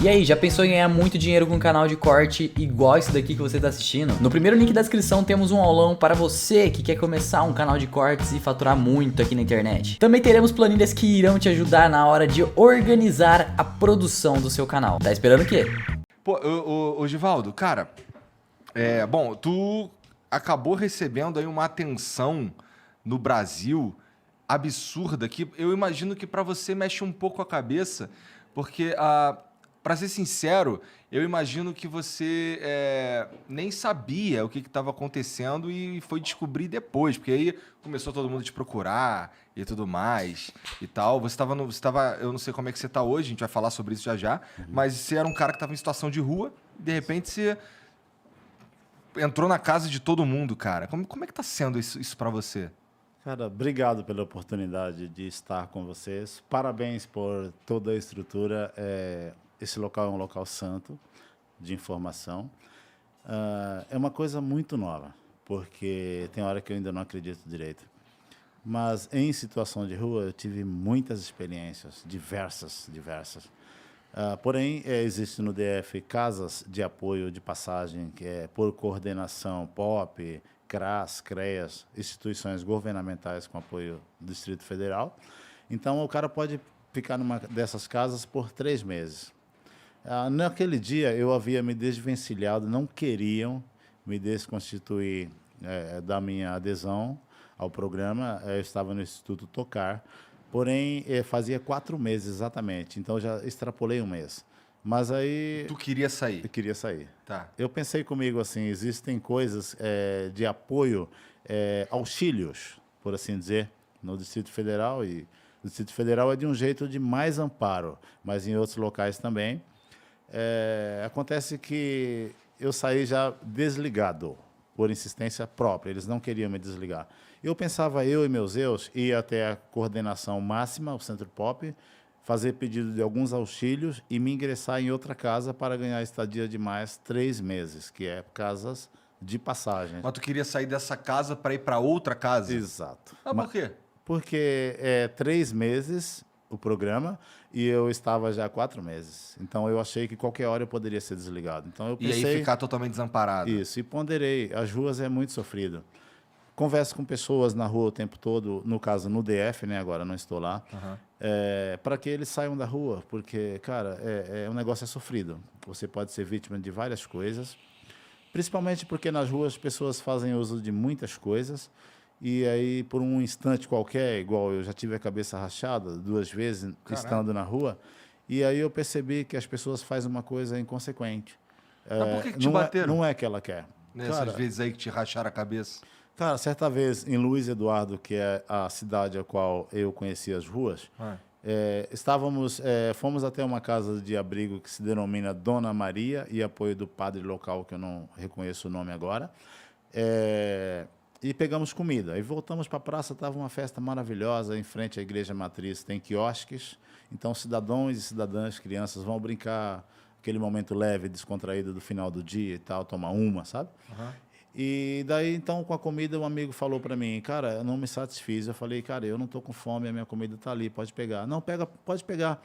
E aí, já pensou em ganhar muito dinheiro com um canal de corte igual esse daqui que você está assistindo? No primeiro link da descrição temos um aulão para você que quer começar um canal de cortes e faturar muito aqui na internet. Também teremos planilhas que irão te ajudar na hora de organizar a produção do seu canal. Tá esperando o quê? Pô, ô Givaldo, cara, bom, tu acabou recebendo aí uma atenção no Brasil absurda que eu imagino que pra você mexe um pouco a cabeça, porque, pra ser sincero, eu imagino que você nem sabia o que estava acontecendo e foi descobrir depois, porque aí começou todo mundo a te procurar e tudo mais e tal. Você estava, eu não sei como é que você está hoje, a gente vai falar sobre isso já já, mas você era um cara que estava em situação de rua, e de repente você entrou na casa de todo mundo, cara. Como é que tá sendo isso para você? Cara, obrigado pela oportunidade de estar com vocês. Parabéns por toda a estrutura. Esse local é um local santo de informação. É uma coisa muito nova, porque tem hora que eu ainda não acredito direito. Mas em situação de rua eu tive muitas experiências, diversas. Porém, existe no DF casas de apoio de passagem, que é por coordenação POP, CRAS, CREAS, instituições governamentais com apoio do Distrito Federal. Então, o cara pode ficar numa dessas casas por 3 meses. Naquele dia, eu havia me desvencilhado, não queriam me desconstituir da minha adesão ao programa. Eu estava no Instituto Tocar, porém, fazia 4 meses exatamente, então já extrapolei 1 mês. Mas aí... Tu queria sair? Eu queria sair. Tá. Eu pensei comigo assim, existem coisas de apoio, auxílios, por assim dizer, no Distrito Federal, e o Distrito Federal é de um jeito de mais amparo, mas em outros locais também. Acontece que eu saí já desligado, por insistência própria, eles não queriam me desligar. Eu pensava, eu e meus ir até a coordenação máxima, o Centro Pop, fazer pedido de alguns auxílios e me ingressar em outra casa para ganhar estadia de mais 3 meses, que é casas de passagem. Mas tu queria sair dessa casa para ir para outra casa? Exato. Por quê? Porque é 3 meses o programa e eu estava já há 4 meses. Então eu achei que qualquer hora eu poderia ser desligado. Então eu pensei... E aí ficar totalmente desamparado. Isso, e ponderei. As ruas é muito sofrido. Converso com pessoas na rua o tempo todo, no caso no DF, né? Agora não estou lá, para que eles saiam da rua, porque, cara, um negócio sofrido. Você pode ser vítima de várias coisas, principalmente porque nas ruas as pessoas fazem uso de muitas coisas, e aí por um instante qualquer, igual eu já tive a cabeça rachada 2 vezes estando na rua, e aí eu percebi que as pessoas fazem uma coisa inconsequente. Mas por que te bateram? Não é que ela quer. Nessas vezes aí que te racharam a cabeça. Cara, certa vez em Luiz Eduardo, que é a cidade a qual eu conheci as ruas, fomos até uma casa de abrigo que se denomina Dona Maria, e apoio do padre local, que eu não reconheço o nome agora, e pegamos comida. Aí voltamos para a praça, estava uma festa maravilhosa, em frente à igreja matriz tem quiosques, então cidadãos e cidadãs, crianças vão brincar, aquele momento leve, descontraído do final do dia e tal, tomar uma, sabe? E daí, então, com a comida, um amigo falou para mim, cara, eu não me satisfiz. Eu falei, cara, eu não estou com fome, a minha comida está ali, pode pegar. Não, pode pegar.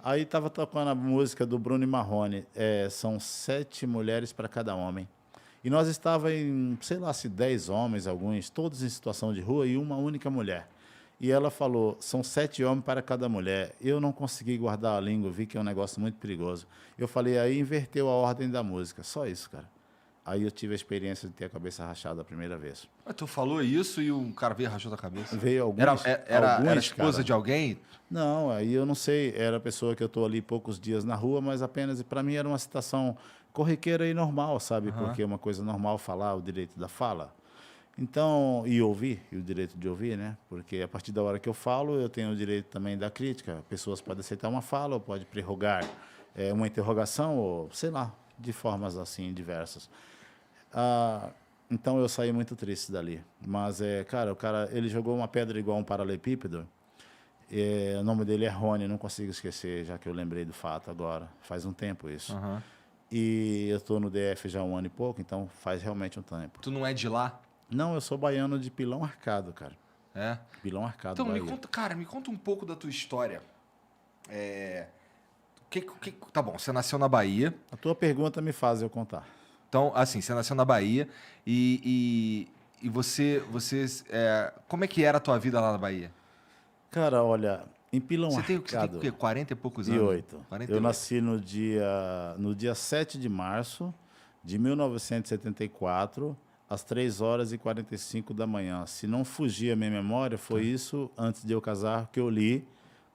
Aí estava tocando a música do Bruno e Marrone, são 7 mulheres para cada homem. E nós estávamos em, sei lá, se 10 homens, alguns, todos em situação de rua, e uma única mulher. E ela falou, são 7 homens para cada mulher. Eu não consegui guardar a língua, vi que é um negócio muito perigoso. Eu falei, aí inverteu a ordem da música, só isso, cara. Aí eu tive a experiência de ter a cabeça rachada a primeira vez. Mas tu falou isso e um cara veio e rachou a cabeça? Veio alguns. Era esposa de alguém? Não, aí eu não sei. Era a pessoa que eu estou ali poucos dias na rua, mas apenas, para mim, era uma situação corriqueira e normal, sabe? Porque é uma coisa normal falar, o direito da fala. Então, e ouvir, e o direito de ouvir, né? Porque a partir da hora que eu falo, eu tenho o direito também da crítica. Pessoas podem aceitar uma fala, ou pode prorrogar uma interrogação, ou sei lá, de formas assim diversas. Então eu saí muito triste dali. Mas, cara, o cara, ele jogou uma pedra igual um paralelepípedo. O nome dele é Rony, não consigo esquecer, já que eu lembrei do fato agora. Faz um tempo isso. E eu estou no DF já há 1 ano e pouco, então faz realmente um tempo. Tu não é de lá? Não, eu sou baiano de Pilão Arcado, cara. É? Pilão Arcado, Então, Bahia. me conta um pouco da tua história. Tá bom, você nasceu na Bahia. A tua pergunta me faz eu contar. Então, assim, você nasceu na Bahia e você como é que era a tua vida lá na Bahia? Cara, olha, em Pilão Você tem o Arcado, quê? 40 e poucos anos? 48. 48. Eu nasci no dia 7 de março de 1974, às 3h45 da manhã. Se não fugir a minha memória, foi isso antes de eu casar que eu li,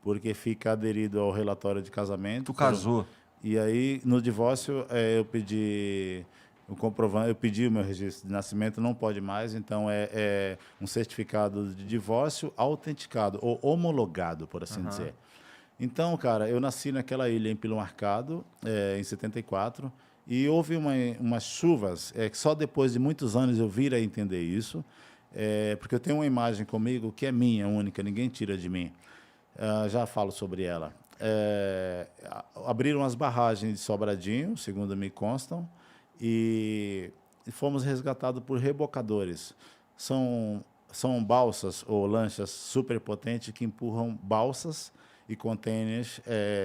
porque fica aderido ao relatório de casamento. Tu casou? E aí, no divórcio, eu pedi o comprovante, eu pedi o meu registro de nascimento, não pode mais, então é um certificado de divórcio autenticado, ou homologado, por assim dizer. Então, cara, eu nasci naquela ilha em Pilão Arcado, em 74, e houve umas chuvas, que só depois de muitos anos eu vir a entender isso, porque eu tenho uma imagem comigo que é minha, única, ninguém tira de mim. Já falo sobre ela. Abriram as barragens de Sobradinho, segundo me constam, e fomos resgatados por rebocadores. São balsas ou lanchas superpotentes que empurram balsas e contêineres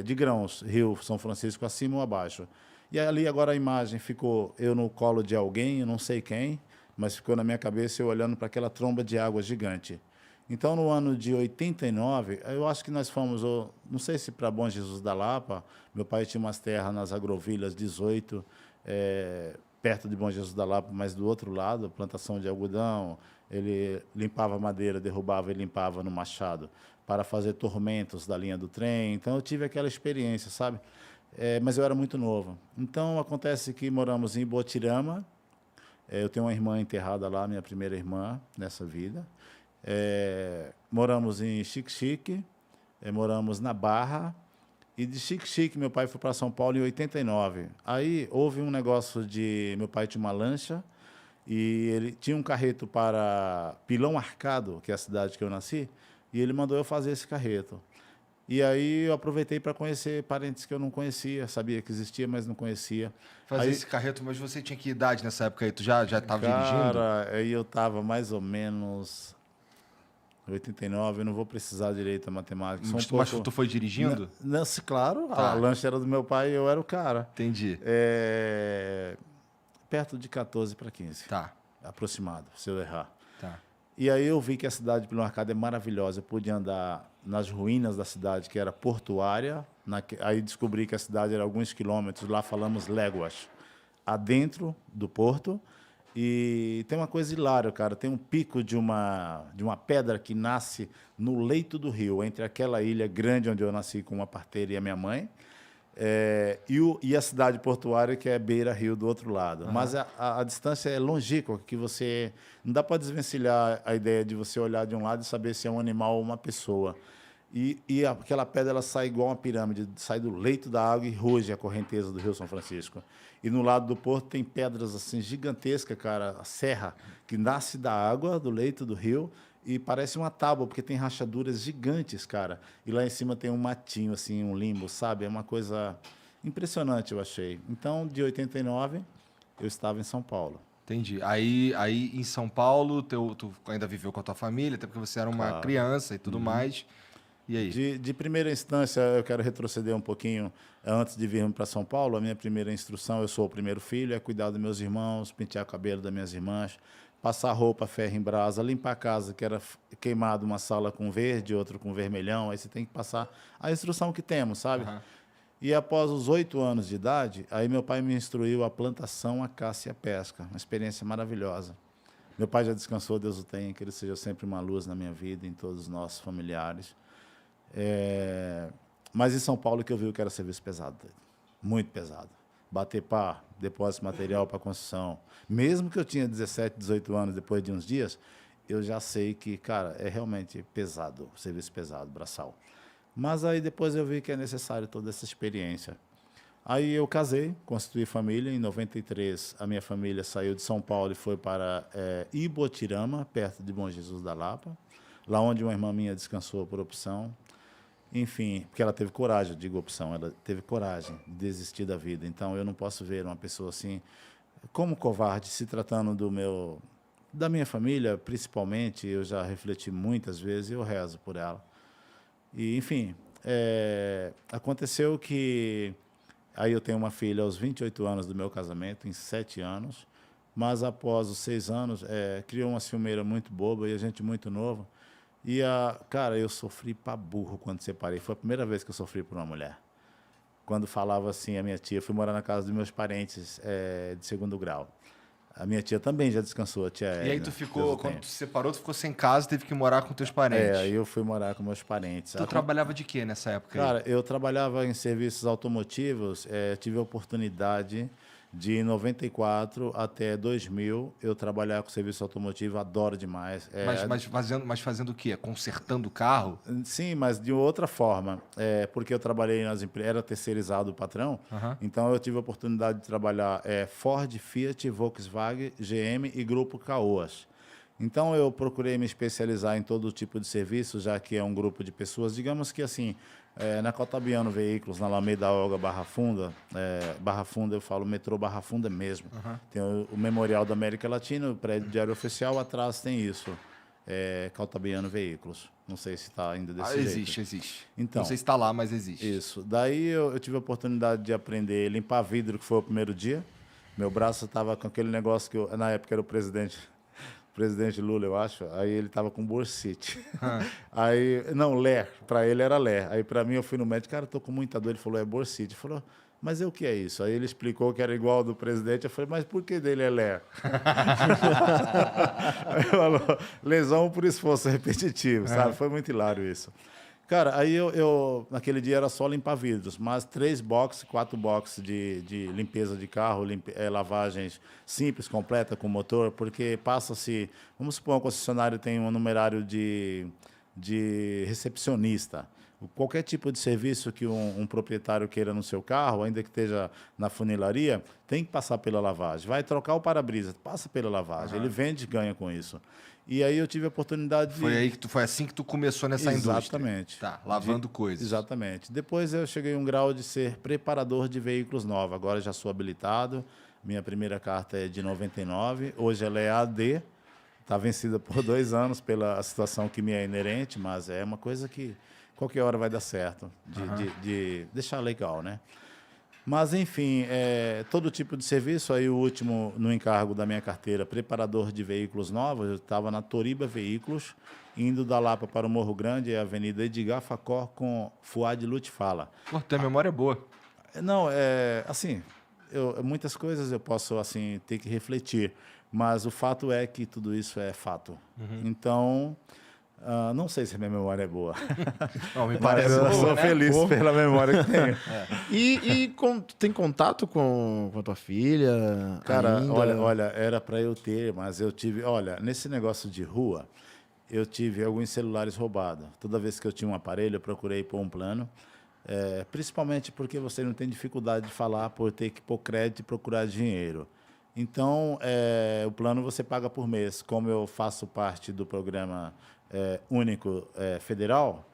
de grãos, Rio São Francisco, acima ou abaixo. E ali agora a imagem ficou eu no colo de alguém, eu não sei quem, mas ficou na minha cabeça eu olhando para aquela tromba de água gigante. Então, no ano de 89, eu acho que nós fomos, não sei se para Bom Jesus da Lapa, meu pai tinha umas terras nas Agrovilhas 18, perto de Bom Jesus da Lapa, mas do outro lado, plantação de algodão, ele limpava madeira, derrubava e limpava no machado para fazer tormentos da linha do trem. Então, eu tive aquela experiência, sabe? Mas eu era muito novo. Então, acontece que moramos em Botirama. Eu tenho uma irmã enterrada lá, minha primeira irmã nessa vida. Moramos em Xique-Xique, moramos na Barra, e de Xique-Xique meu pai foi para São Paulo em 89. Aí houve um negócio meu pai tinha uma lancha, e ele tinha um carreto para Pilão Arcado, que é a cidade que eu nasci, e ele mandou eu fazer esse carreto. E aí eu aproveitei para conhecer parentes que eu não conhecia, sabia que existia, mas não conhecia. Fazer esse carreto, mas você tinha que idade nessa época aí? Tu já estava dirigindo? Cara, aí eu estava mais ou menos 89, eu não vou precisar direito da matemática. Mas tu foi dirigindo? Não, claro, Tá. a lancha era do meu pai e eu era o cara. Entendi. Perto de 14 para 15. Tá. Aproximado, se eu errar. Tá. E aí eu vi que a cidade de Pilão Arcado é maravilhosa. Eu pude andar nas ruínas da cidade, que era portuária. Aí descobri que a cidade era alguns quilômetros, lá falamos léguas, adentro do porto. E tem uma coisa hilária, cara. Tem um pico de uma pedra que nasce no leito do rio, entre aquela ilha grande onde eu nasci com uma parteira e a minha mãe, e a cidade portuária, que é Beira-Rio, do outro lado. Mas a distância é longínqua, que você... Não dá para desvencilhar a ideia de você olhar de um lado e saber se é um animal ou uma pessoa. E aquela pedra ela sai igual uma pirâmide, sai do leito da água e ruge a correnteza do Rio São Francisco. E no lado do porto tem pedras assim gigantescas, cara, a serra, que nasce da água, do leito do rio, e parece uma tábua, porque tem rachaduras gigantes, cara. E lá em cima tem um matinho, assim, um limbo, sabe? É uma coisa impressionante, eu achei. Então, de 89, eu estava em São Paulo. Entendi. Aí em São Paulo, tu ainda viveu com a tua família, até porque você era uma criança e tudo mais. E aí? De primeira instância, eu quero retroceder um pouquinho antes de virmos para São Paulo. A minha primeira instrução, eu sou o primeiro filho, é cuidar dos meus irmãos, pentear o cabelo das minhas irmãs, passar roupa, ferro em brasa, limpar a casa, que era queimado uma sala com verde, outra com vermelhão. Aí você tem que passar a instrução que temos, sabe? E após os 8 anos de idade, aí meu pai me instruiu a plantação, a caça e a pesca. Uma experiência maravilhosa. Meu pai já descansou, Deus o tenha, que ele seja sempre uma luz na minha vida, em todos os nossos familiares. Mas em São Paulo que eu vi que era serviço pesado, muito pesado. Bater pá, depósito de material para construção. Mesmo que eu tinha 17, 18 anos, depois de uns dias, eu já sei que, cara, é realmente pesado, serviço pesado, braçal. Mas aí depois eu vi que é necessário toda essa experiência. Aí eu casei, constituí família. Em 93, a minha família saiu de São Paulo e foi para Ibotirama, perto de Bom Jesus da Lapa, lá onde uma irmã minha descansou por opção. Enfim, porque ela teve coragem, eu digo opção, ela teve coragem de desistir da vida. Então, eu não posso ver uma pessoa assim, como covarde, se tratando da minha família, principalmente. Eu já refleti muitas vezes e eu rezo por ela. E, enfim, aconteceu que aí eu tenho uma filha aos 28 anos do meu casamento, em 7 anos, mas após os 6 anos, criou uma ciumeira muito boba e a gente muito novo. E, cara, eu sofri pra burro quando separei. Foi a primeira vez que eu sofri por uma mulher. Quando falava assim, a minha tia, eu fui morar na casa dos meus parentes de segundo grau. A minha tia também já descansou, a tia E aí Edna, tu Deus ficou, o quando tenha. tu se separou, tu ficou sem casa, teve que morar com teus parentes. Aí eu fui morar com meus parentes. Tu trabalhava de quê nessa época aí? Cara, eu trabalhava em serviços automotivos, tive a oportunidade de, em 94 até 2000, eu trabalhar com serviço automotivo, adoro demais. Mas fazendo o quê? Consertando o carro? Sim, mas de outra forma, porque eu trabalhei nas empresas, era terceirizado o patrão, então eu tive a oportunidade de trabalhar Ford, Fiat, Volkswagen, GM e Grupo Caoas. Então eu procurei me especializar em todo tipo de serviço, já que é um grupo de pessoas, digamos que assim, na Cotabiano Veículos, na Alameda Olga Barra Funda, Barra Funda eu falo metrô Barra Funda mesmo, tem o Memorial da América Latina, o prédio diário oficial, atrás tem isso, Cotabiano Veículos, não sei se está ainda desse jeito. Existe. Então, Não sei se está lá, mas existe. Isso, daí eu tive a oportunidade de aprender a limpar vidro, que foi o primeiro dia, meu braço estava com aquele negócio que na época era o presidente Lula, eu acho, aí ele estava com bursite. Aí, não, Ler, para ele era Ler. Aí para mim eu fui no médico, cara, estou com muita dor, ele falou, é bursite. Ele falou, mas o que é isso? Aí ele explicou que era igual ao do presidente, eu falei, mas por que dele é Ler? Aí ele falou, lesão por esforço repetitivo, sabe? Foi muito hilário isso. Cara, aí eu naquele dia era só limpar vidros, mas 3 boxes, 4 boxes de limpeza de carro, lavagens simples, completa com motor, porque passa-se, vamos supor, um concessionário tem um numerário de recepcionista. Qualquer tipo de serviço que um proprietário queira no seu carro, ainda que esteja na funilaria, tem que passar pela lavagem. Vai trocar o para-brisa, passa pela lavagem. Ele vende e ganha com isso. E aí eu tive a oportunidade de... Foi assim que tu começou nessa indústria? Exatamente. Tá, lavando coisas. Exatamente. Depois eu cheguei a um grau de ser preparador de veículos novos. Agora já sou habilitado. Minha primeira carta é de 99. Hoje ela é AD. Está vencida por 2 anos pela situação que me é inerente, mas é uma coisa que qualquer hora vai dar certo. De deixar legal, né? Mas, enfim, todo tipo de serviço. Aí, o último, no encargo da minha carteira, preparador de veículos novos, eu estava na Toriba Veículos, indo da Lapa para o Morro Grande, a Avenida Edgar Facor com Fuad Lutfala. Pô, tua memória é boa. Não, assim, muitas coisas eu posso assim ter que refletir, mas o fato é que tudo isso é fato. Então... não sei se a minha memória é boa. Não, me Mas parece eu boa, sou né? feliz pela memória que tenho. Tem contato com a tua filha? Cara, ainda? olha, era para eu ter, mas eu tive... Olha, nesse negócio de rua, eu tive alguns celulares roubados. Toda vez que eu tinha um aparelho, eu procurei pôr um plano. Principalmente porque você não tem dificuldade de falar por ter que pôr crédito e procurar dinheiro. Então, o plano você paga por mês. Como eu faço parte do programa único federal,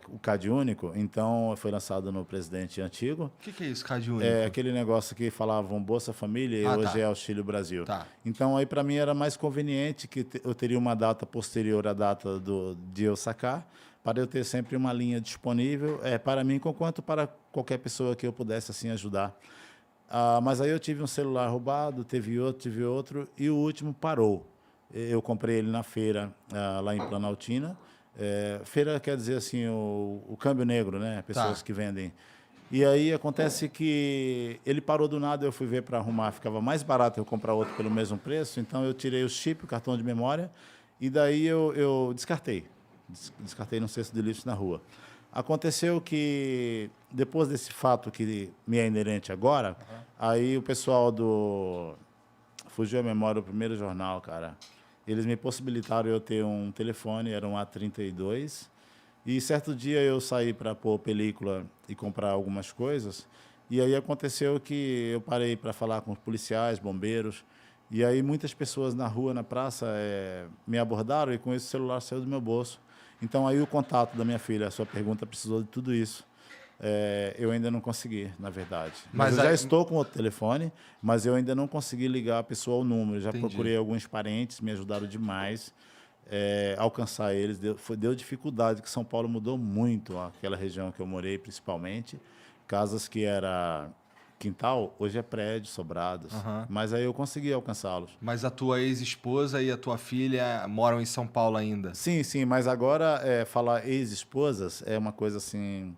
o CAD único, então foi lançado no presidente antigo. O que é isso, CAD único? É aquele negócio que falavam Bolsa Família e hoje é Auxílio Brasil. Tá. Então, aí para mim era mais conveniente que eu teria uma data posterior à data de eu sacar, para eu ter sempre uma linha disponível para mim, quanto para qualquer pessoa que eu pudesse assim ajudar. Mas aí eu tive um celular roubado, tive outro, e o último parou. Eu comprei ele na feira, lá em Planaltina. Feira quer dizer assim, o câmbio negro, né? Pessoas que vendem. E aí acontece que ele parou do nada, eu fui ver para arrumar, ficava mais barato eu comprar outro pelo mesmo preço, então eu tirei o chip, o cartão de memória, e daí eu descartei. Descartei num cesto de lixo na rua. Aconteceu que, depois desse fato que me é inerente agora, aí o pessoal fugiu a memória, o primeiro jornal, cara. Eles me possibilitaram eu ter um telefone, era um A32. E certo dia eu saí para pôr película e comprar algumas coisas. E aí aconteceu que eu parei para falar com os policiais, bombeiros. E aí muitas pessoas na rua, na praça, me abordaram e com isso o celular saiu do meu bolso. Então aí o contato da minha filha, a sua pergunta precisou de tudo isso. Eu ainda não consegui, na verdade. Mas eu já estou com outro telefone, mas eu ainda não consegui ligar a pessoa ao número. Já procurei alguns parentes, me ajudaram demais. alcançar eles deu dificuldade, que São Paulo mudou muito, aquela região que eu morei principalmente. Casas que era quintal, hoje é prédio, sobrados. Mas aí eu consegui alcançá-los. Mas a tua ex-esposa e a tua filha moram em São Paulo ainda? Sim, sim, mas agora falar ex-esposas é uma coisa assim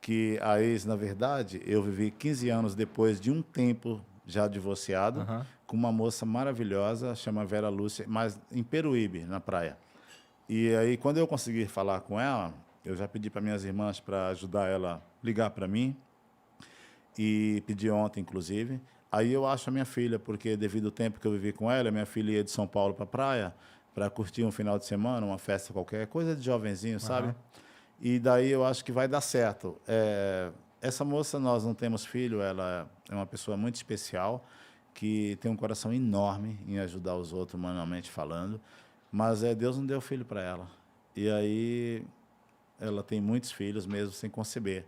que a ex, na verdade, eu vivi 15 anos depois de um tempo já divorciado, com uma moça maravilhosa, chama Vera Lúcia, mas em Peruíbe, na praia. E aí, quando eu consegui falar com ela, eu já pedi para minhas irmãs para ajudar ela a ligar para mim, e pedi ontem, inclusive. Aí eu acho a minha filha, porque devido ao tempo que eu vivi com ela, minha filha ia de São Paulo para a praia, para curtir um final de semana, uma festa qualquer, coisa de jovenzinho, sabe? E daí eu acho que vai dar certo. Essa moça, nós não temos filho, ela é uma pessoa muito especial, que tem um coração enorme em ajudar os outros, humanamente falando, mas Deus não deu filho para ela. E aí ela tem muitos filhos mesmo sem conceber.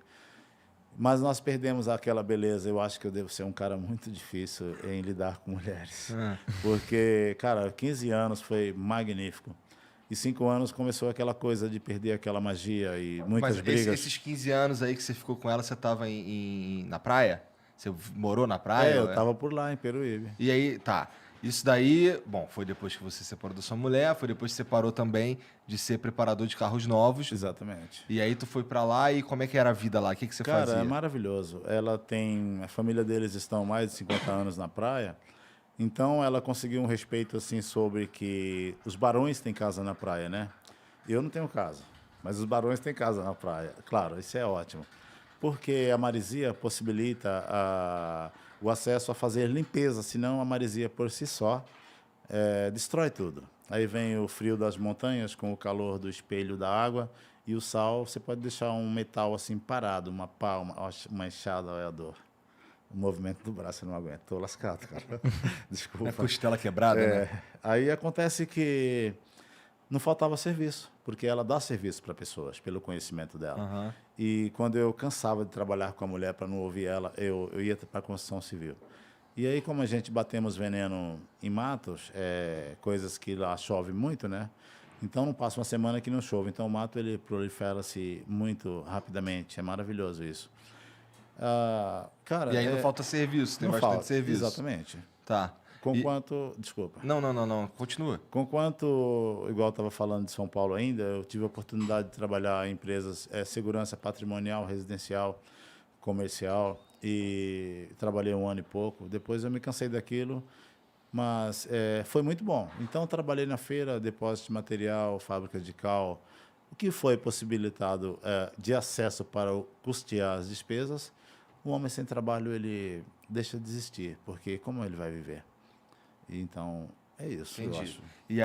Mas nós perdemos aquela beleza. Eu acho que eu devo ser um cara muito difícil em lidar com mulheres. Porque, cara, 15 anos foi magnífico. E 5 anos começou aquela coisa de perder aquela magia e muitas brigas. Mas esses 15 anos aí que você ficou com ela, você estava na praia? Você morou na praia? Eu estava por lá, em Peruíbe. E aí, tá. Isso daí, bom, foi depois que você se separou da sua mulher, foi depois que você parou também de ser preparador de carros novos. Exatamente. E aí tu foi pra lá e como é que era a vida lá? O que você fazia? Cara, é maravilhoso. A família deles estão mais de 50 anos na praia, então ela conseguiu um respeito assim sobre que os barões têm casa na praia, né? Eu não tenho casa, mas os barões têm casa na praia. Claro, isso é ótimo. Porque a maresia possibilita o acesso a fazer limpeza, senão a maresia por si só destrói tudo. Aí vem o frio das montanhas com o calor do espelho da água e o sal, você pode deixar um metal assim parado, uma palma, uma enxada, olha a dor. O movimento do braço eu não aguento, tô lascado, cara. Desculpa. É costela quebrada, né? Aí acontece que não faltava serviço, porque ela dá serviço para pessoas, pelo conhecimento dela. E quando eu cansava de trabalhar com a mulher para não ouvir ela, eu ia para a construção civil. E aí, como a gente batemos veneno em matos, coisas que lá chove muito, né? Então não passa uma semana que não chove. Então o mato ele prolifera-se muito rapidamente. É maravilhoso isso. Cara, E aí não falta serviço, tem bastante serviço. Exatamente. Tá. Desculpa. Não, continua. Conquanto, igual eu estava falando de São Paulo ainda, eu tive a oportunidade de trabalhar em empresas segurança patrimonial, residencial, comercial, e trabalhei 1 ano e pouco. Depois eu me cansei daquilo, mas foi muito bom. Então eu trabalhei na feira, depósito de material, fábrica de cal, o que foi possibilitado de acesso para custear as despesas. Um homem sem trabalho, ele deixa de existir, porque como ele vai viver? Então, é isso, Entendi. eu acho. E